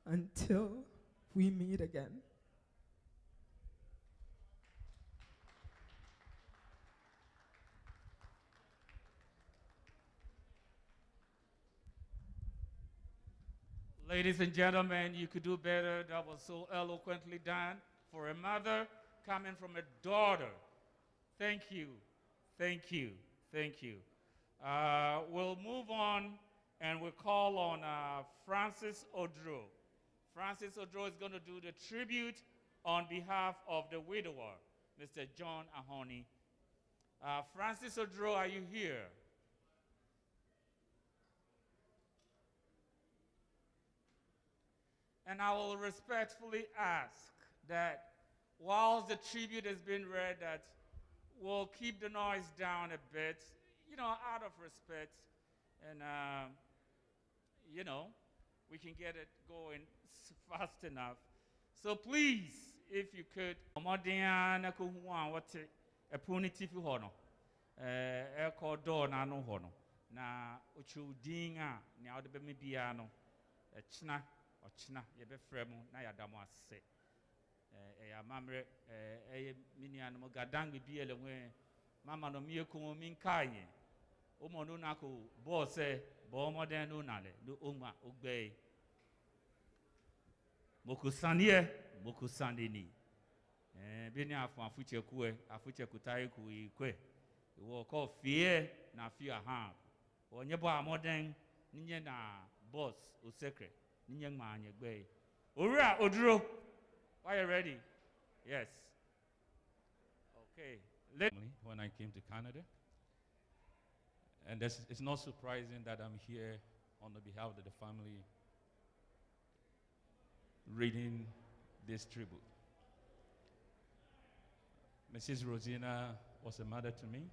until we meet again. Ladies and gentlemen, you could do better. That was so eloquently done for a mother coming from a daughter. Thank you. Thank you. Thank you. We'll move on and we'll call on Francis Odro. Francis Odro is going to do the tribute on behalf of the widower, Mr. John AHONI. Francis Odro, are you here? And I will respectfully ask that whilst the tribute has been read, that we'll keep the noise down a bit, out of respect. And, we can get it going fast enough. So please, if you could, na uchudinga ni awde me bia no echna ochna ye be fremu na yadamu ase ya mamre minian mo gadang bi ele nwe mama no mie ko min kanye o mo no na ko bo se bo mo den no na le no oma ogbe moku sandini bi ni afu afuche kuwe afuche kutai ku ikwe wo ko fie na fie ha onye bo amoden ninye na boss o secret ninye ma anye gbe owura oduro are you ready? Yes. Okay. When I came to Canada, and it's not surprising that I'm here on the behalf of the family reading this tribute. Mrs. Rosina was a mother to me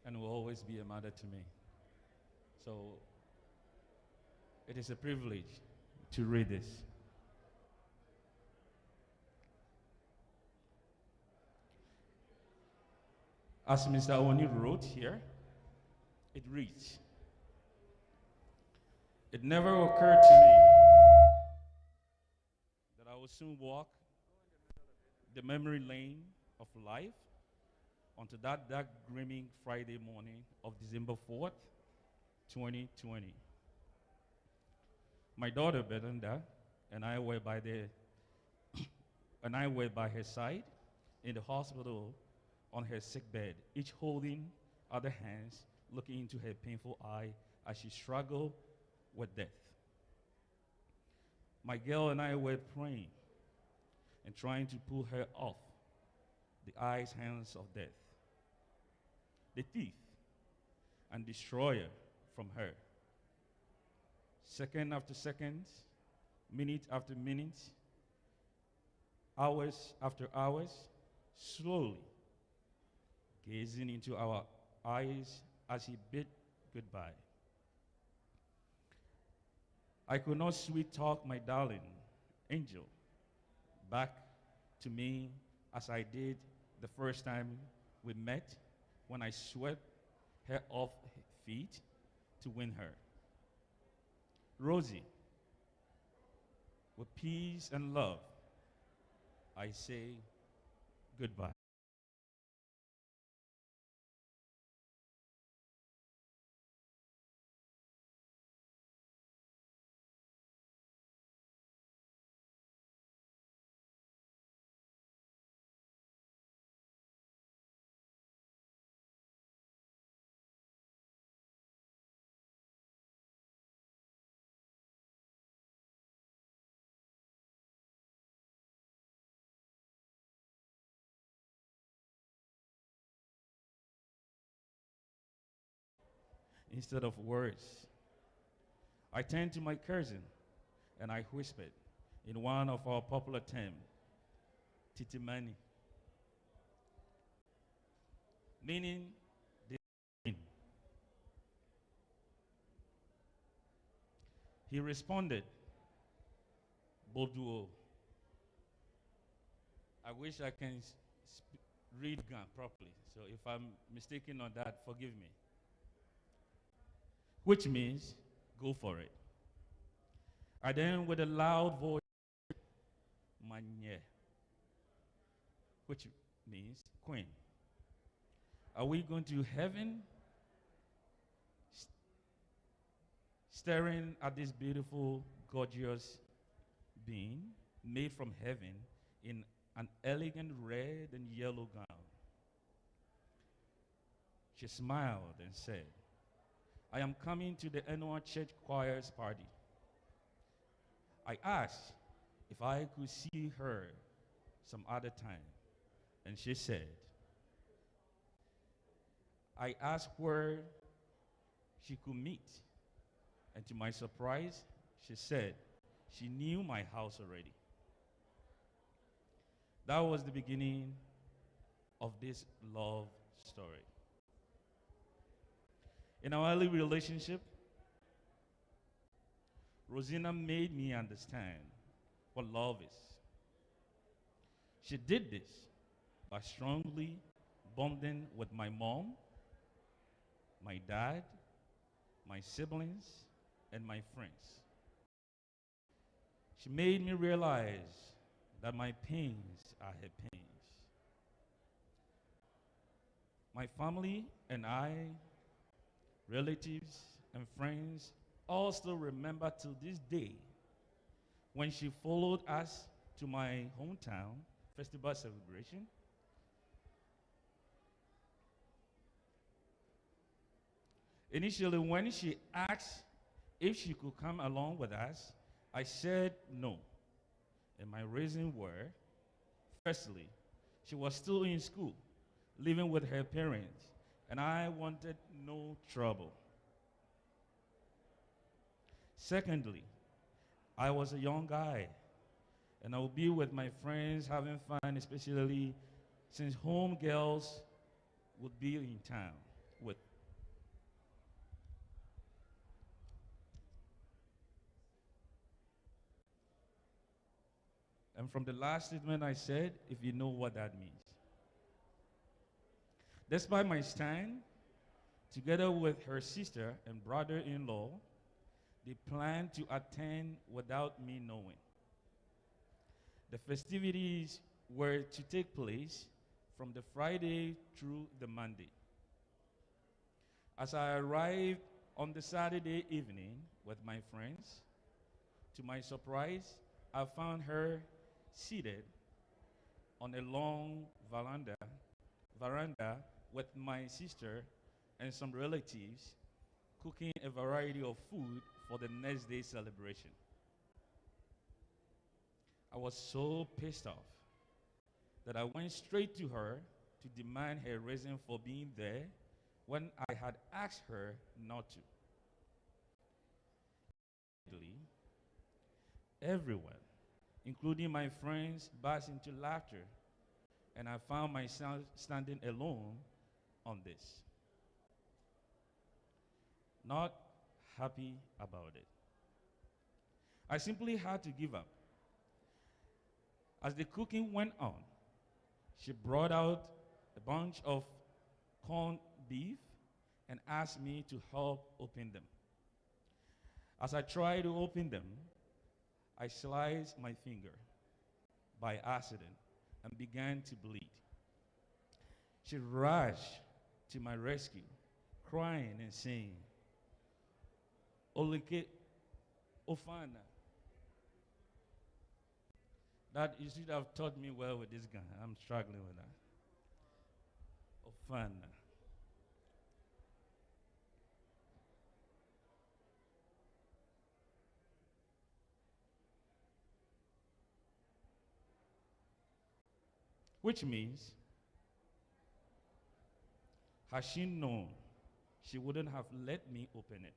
and will always be a mother to me. So it is a privilege to read this. As Mr. AHONI wrote here, it reads, "It never occurred to me that I would soon walk the memory lane of life onto that dark, gleaming Friday morning of December 4th, 2020. My daughter Belinda and I were by her side in the hospital on her sick bed, each holding other hands, looking into her painful eye as she struggled with death. My girl and I were praying and trying to pull her off the hands of death, the thief and destroyer from her. Second after second, minute after minute, hours after hours, slowly gazing into our eyes as he bid goodbye. I could not sweet talk my darling angel back to me as I did the first time we met, when I swept her off her feet to win her. Rosie, with peace and love, I say goodbye. Instead of words, I turned to my cousin and I whispered in one of our popular terms, Titimani, meaning this. He responded, Boduo. I wish I can read Gan properly, so if I'm mistaken on that, forgive me. Which means, go for it. I then, with a loud voice, Manye, which means queen. Are we going to heaven? Staring at this beautiful, gorgeous being made from heaven in an elegant red and yellow gown. She smiled and said, I am coming to the annual church choir's party. I asked if I could see her some other time, and she said, I asked where she could meet, and to my surprise, she said she knew my house already. That was the beginning of this love story. In our early relationship, Rosina made me understand what love is. She did this by strongly bonding with my mom, my dad, my siblings, and my friends. She made me realize that my pains are her pains. My family and I, relatives and friends, all still remember till this day when she followed us to my hometown festival celebration. Initially, when she asked if she could come along with us, I said no. And my reasons were, firstly, she was still in school, living with her parents, and I wanted no trouble. Secondly, I was a young guy, and I would be with my friends having fun, especially since home girls would be in town with. And from the last statement I said, if you know what that means. Despite my stand, together with her sister and brother-in-law, they planned to attend without me knowing. The festivities were to take place from the Friday through the Monday. As I arrived on the Saturday evening with my friends, to my surprise, I found her seated on a long veranda with my sister and some relatives cooking a variety of food for the next day's celebration. I was so pissed off that I went straight to her to demand her reason for being there when I had asked her not to. Everyone, including my friends, burst into laughter, and I found myself standing alone on this. Not happy about it. I simply had to give up. As the cooking went on, she brought out a bunch of corned beef and asked me to help open them. As I tried to open them, I sliced my finger by accident and began to bleed. She rushed to my rescue, crying and saying, Olike Ofana. That you should have taught me well with this guy. I'm struggling with that. Ofana. Which means, had she known, she wouldn't have let me open it.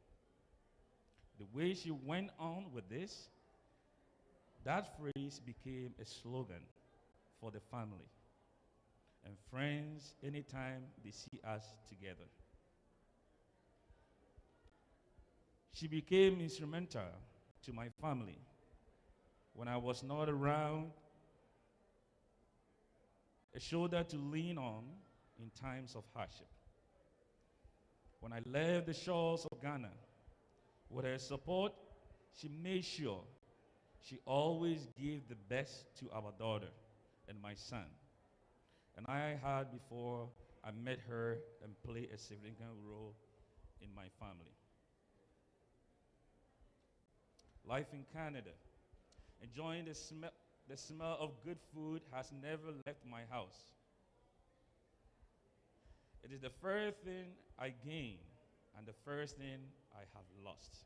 The way she went on with this, that phrase became a slogan for the family and friends anytime they see us together. She became instrumental to my family when I was not around, a shoulder to lean on in times of hardship. When I left the shores of Ghana, with her support, she made sure She always gave the best to our daughter and my son. And I had before I met her and played a significant role in my family. Life in Canada. Enjoying the smell of good food has never left my house. It is the first thing I gain and the first thing I have lost.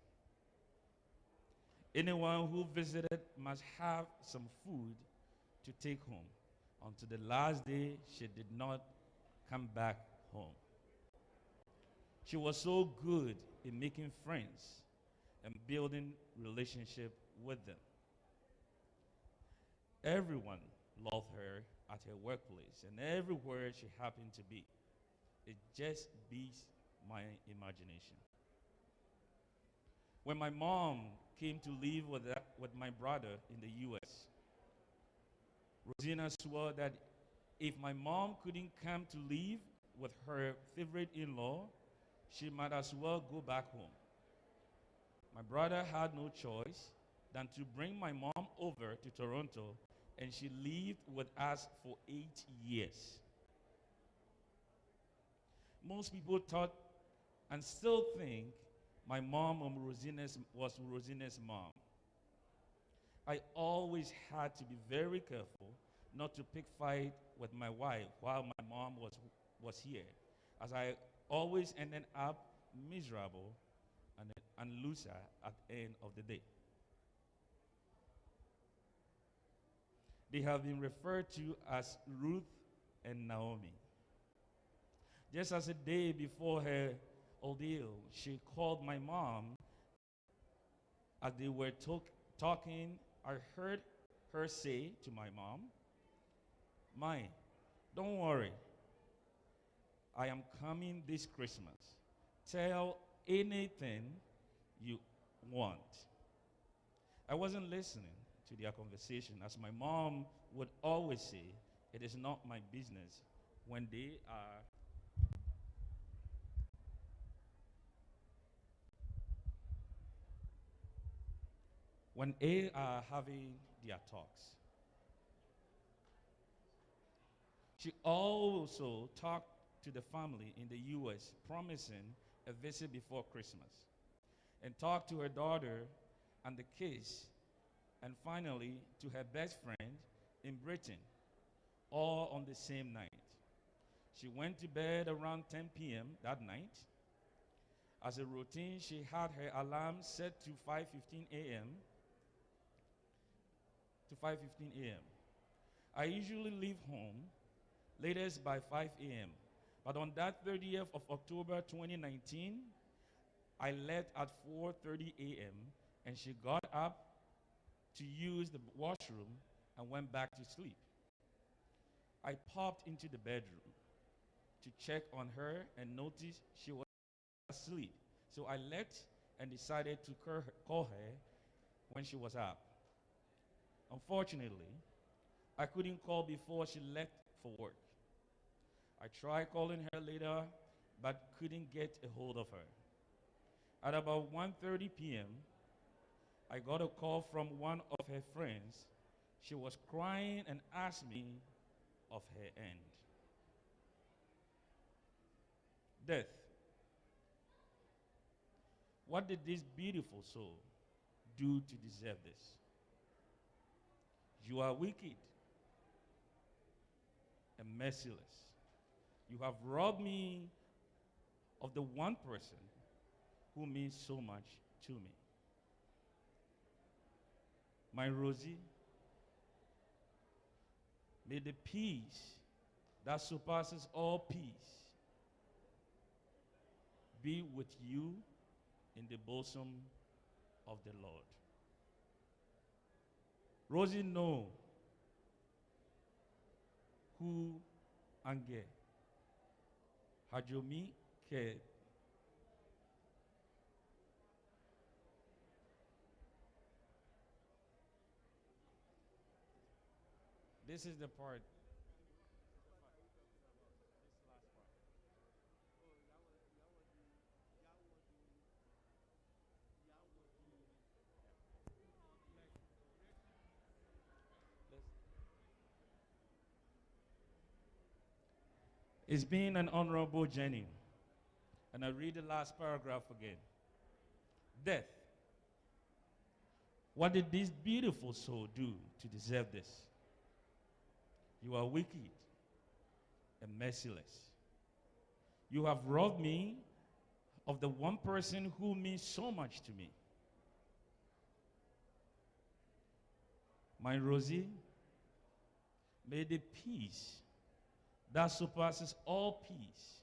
Anyone who visited must have some food to take home. Until the last day, she did not come back home. She was so good in making friends and building relationship with them. Everyone loved her at her workplace and everywhere she happened to be. It just beats my imagination. When my mom came to live with my brother in the U.S., Rosina swore that if my mom couldn't come to live with her favorite in-law, she might as well go back home. My brother had no choice than to bring my mom over to Toronto, and she lived with us for 8 years. Most people thought and still think my mom was Rosina's mom. I always had to be very careful not to pick fight with my wife while my mom was here, as I always ended up miserable and loser at the end of the day. They have been referred to as Ruth and Naomi. Just as a day before her ordeal, she called my mom. As they were talking, I heard her say to my mom, "Mine, don't worry. I am coming this Christmas. Tell anything you want." I wasn't listening to their conversation, as my mom would always say, "It is not my business when they are having their talks." She also talked to the family in the U.S., promising a visit before Christmas, and talked to her daughter and the kids, and finally to her best friend in Britain, all on the same night. She went to bed around 10 p.m. that night. As a routine, she had her alarm set to 5:15 a.m. I usually leave home latest by 5 a.m. But on that 30th of October 2019, I left at 4:30 a.m. and she got up to use the washroom and went back to sleep. I popped into the bedroom to check on her and noticed she was asleep. So I left and decided to call her when she was up. Unfortunately, I couldn't call before she left for work. I tried calling her later, but couldn't get a hold of her. At about 1:30 p.m., I got a call from one of her friends. She was crying and asked me of her end. Death. What did this beautiful soul do to deserve this? You are wicked and merciless. You have robbed me of the one person who means so much to me. My Rosie, may the peace that surpasses all peace be with you in the bosom of the Lord. Rosie, know who ange hajomi ke. This is the part. It's been an honorable journey. And I read the last paragraph again. Death. What did this beautiful soul do to deserve this? You are wicked and merciless. You have robbed me of the one person who means so much to me. My Rosie, may the peace that surpasses all peace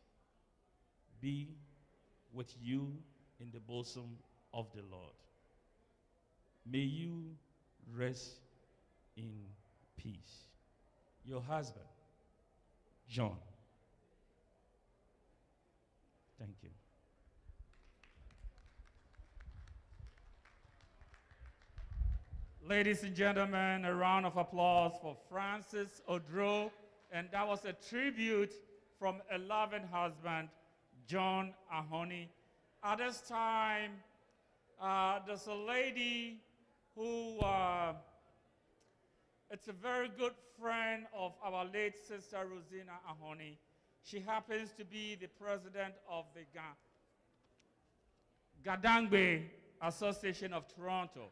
be with you in the bosom of the Lord. May you rest in peace. Your husband, John. Thank you. Ladies and gentlemen, a round of applause for Francis Odro. And that was a tribute from a loving husband, John AHONI. At this time, there's a lady who, it's a very good friend of our late sister, Rosina AHONI. She happens to be the president of the Gadangbe Association of Toronto.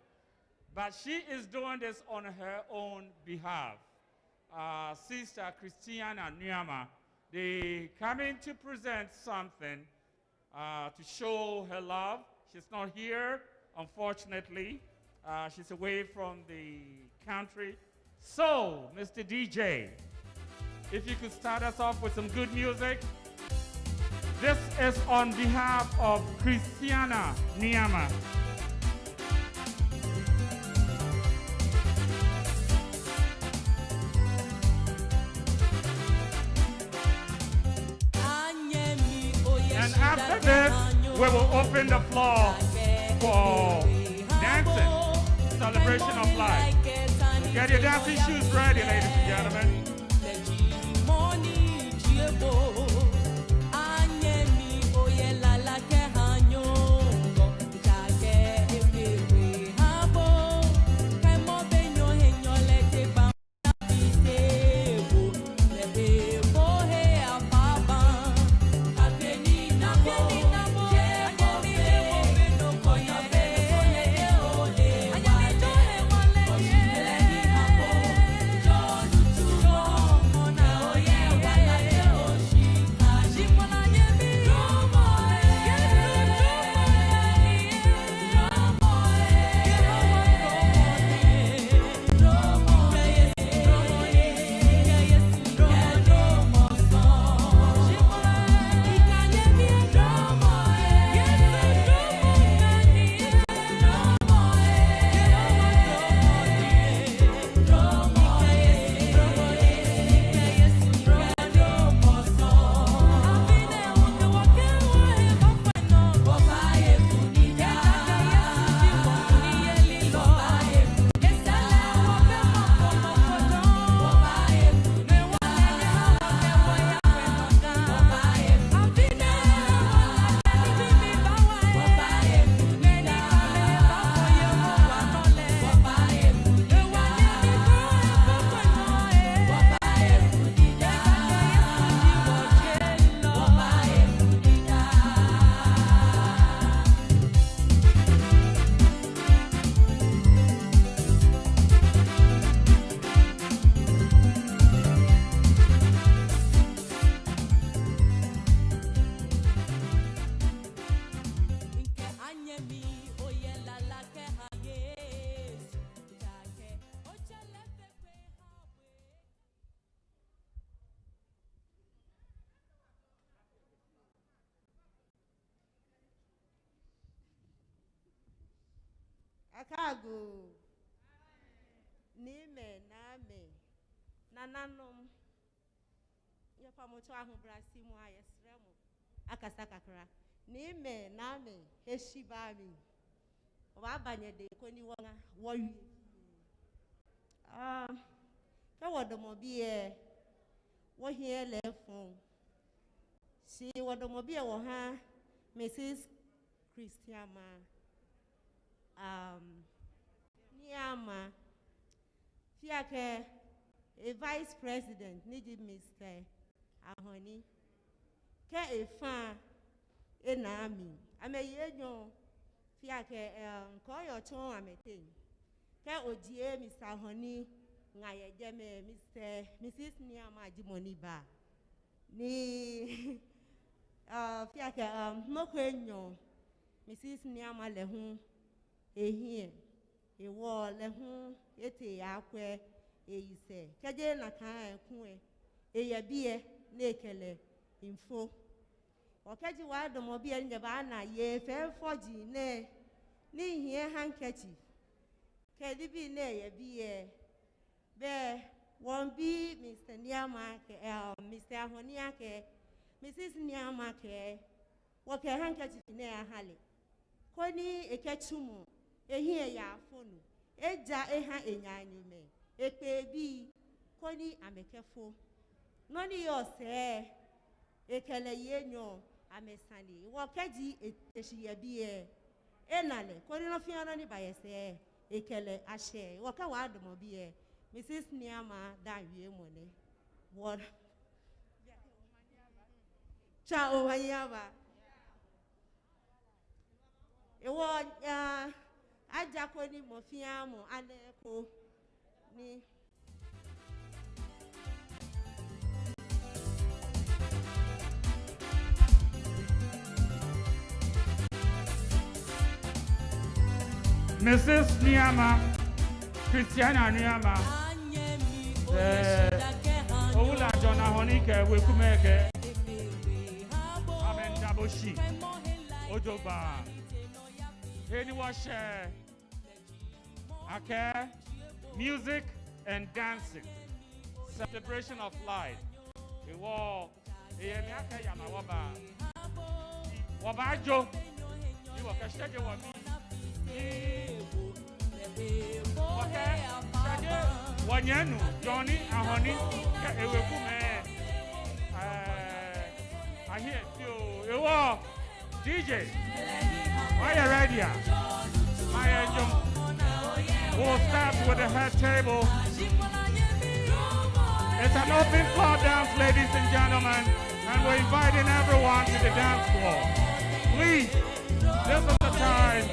But she is doing this on her own behalf. Sister Christiana Nyama, they coming to present something to show her love. She's not here, unfortunately. She's away from the country. So, Mr. DJ, if you could start us off with some good music. This is on behalf of Christiana Nyama. And after this, we will open the floor for dancing, celebration of life. Get your dancing shoes ready, ladies and gentlemen. Akago Nime Name Nananum Yapamoto Ahubrasi Moyes Remo Akasakakra Nime Name Heshibami Wabanya de Koniwana Wari Kawadomobie what here left home. See what the mobile ha Mrs. Christiana Nyama Fiake a vice president needed Mr. AHONI ke efa enami ameyenyo fiake koyo chon amete ke odie Mr. AHONI ngaye jeme Mrs. Niama Jimoni ba ni fiake mokwenyo Mrs. Niama lehu ehie ewo lehu ete akwe eyise keje na kan ekun eyebie na ekele info okeji wa domobi enje ba na ye fe foji ne ni hie handkerchief kedi bi na eyebie be won bi Mr. Niama ke Mr. AHONI ke Mrs. Niama ke wo ke handkerchief na ahale koni ekechumu ehie ya fonu eja eha enyanyume ekpe bi koni amekefo noni yose ekele yenyo amesani wo keji eshiye bi enale koni no fiana ni bayese ekele ashe wo ka wa domo bi Mrs. Niama da wie mone what cha o hanyaba ewo aja koni mo fiamo aneko ni Mrs. Niama, Christiana Niama, Oula John AHONI ke wekumeke, Amen Daboshi, Ojoba, Heniwashe, Ake, music and dancing, celebration of life. Iwo, Eyemiaka Yamawaba, Wabajo, Iwo Kashege Wami. Okay, Wanyanu, Johnny, AHONI, Ewekume. I hear you. DJ, are you ready? We'll start with the head table. It's an open floor dance, ladies and gentlemen, and we're inviting everyone to the dance floor. Please, this is the time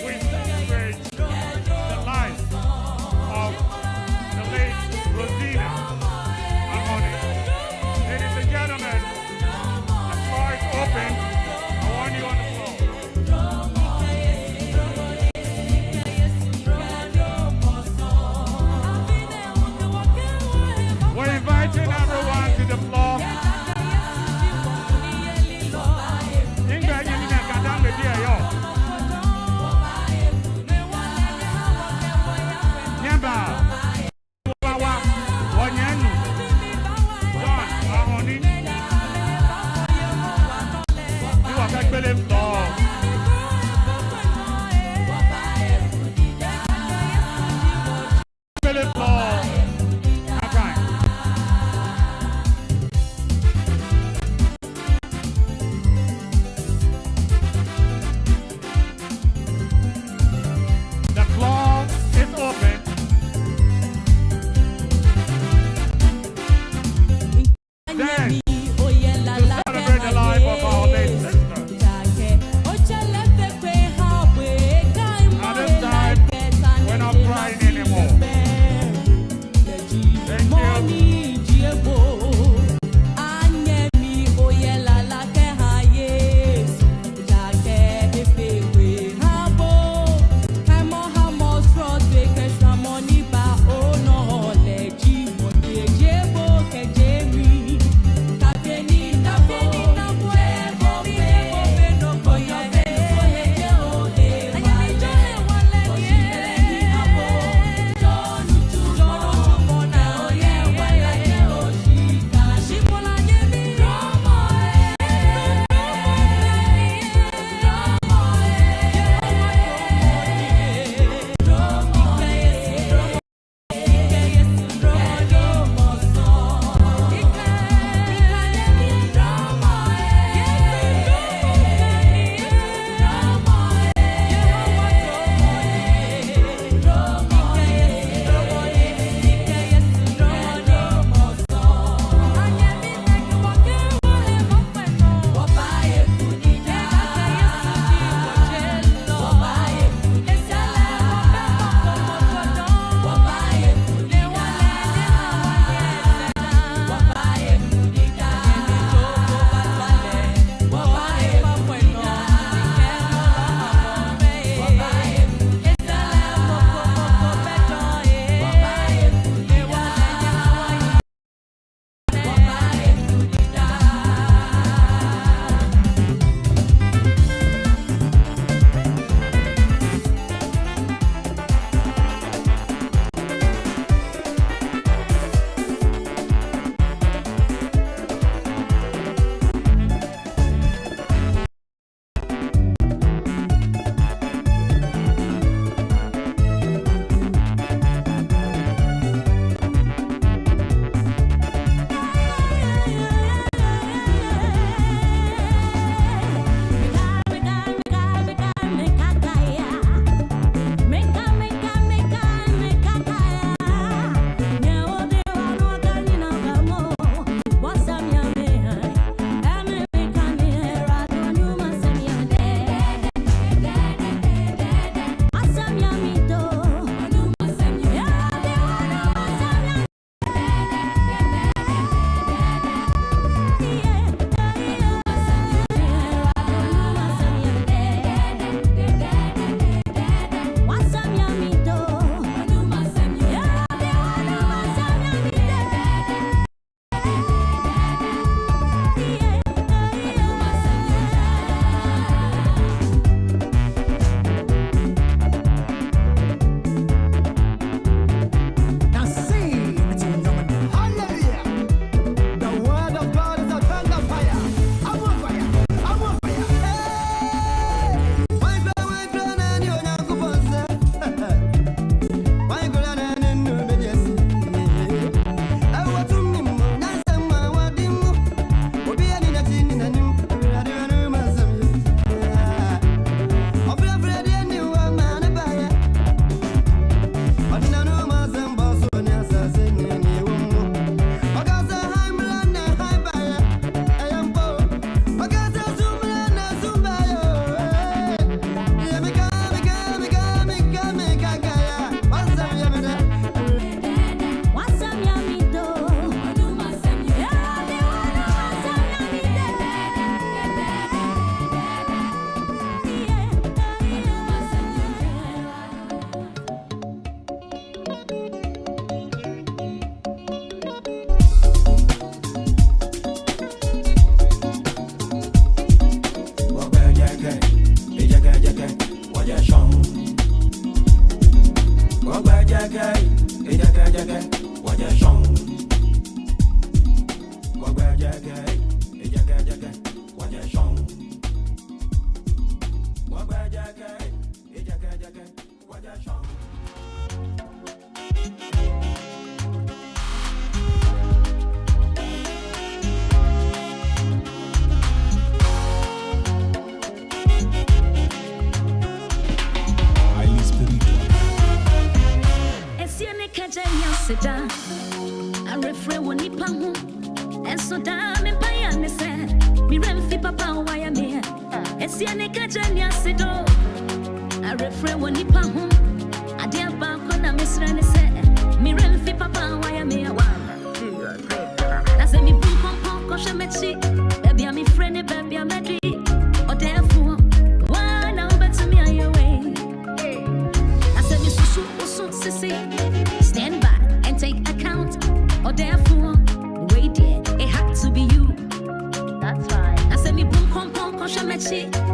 we celebrate the life of the late Rosina AHONI. Ladies and gentlemen, the floor is open. I want you on the floor. We're inviting everyone to the floor. Stand by and take account, or therefore, wait there, it had to be you. That's right. I said me boom, come, come, come,